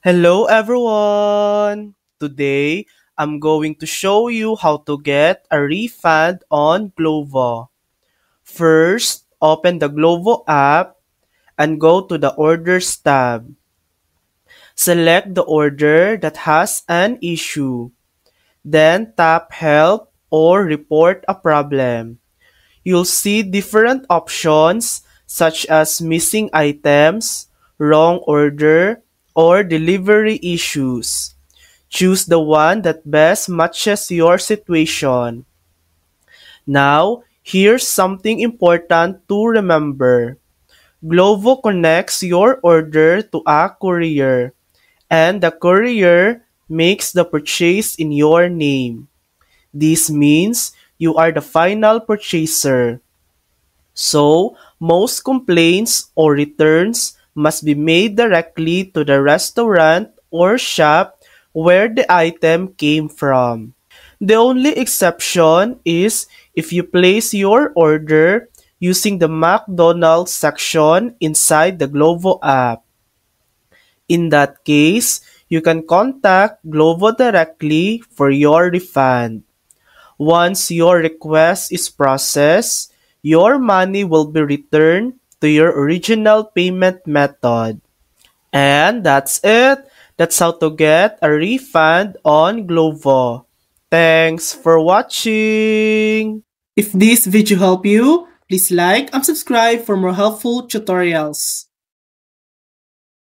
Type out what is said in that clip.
Hello everyone! Today, I'm going to show you how to get a refund on Glovo. First, open the Glovo app and go to the Orders tab. Select the order that has an issue. Then tap Help or Report a problem. You'll see different options such as missing items, wrong order, or delivery issues. Choose the one that best matches your situation. Now, here's something important to remember. Glovo connects your order to a courier, and the courier makes the purchase in your name. This means you are the final purchaser. So, most complaints or returns must be made directly to the restaurant or shop where the item came from. The only exception is if you place your order using the McDonald's section inside the Glovo app. In that case, you can contact Glovo directly for your refund. Once your request is processed, your money will be returned to your original payment method. And that's it. That's how to get a refund on Glovo. Thanks for watching. If this video helped you, please like and subscribe for more helpful tutorials.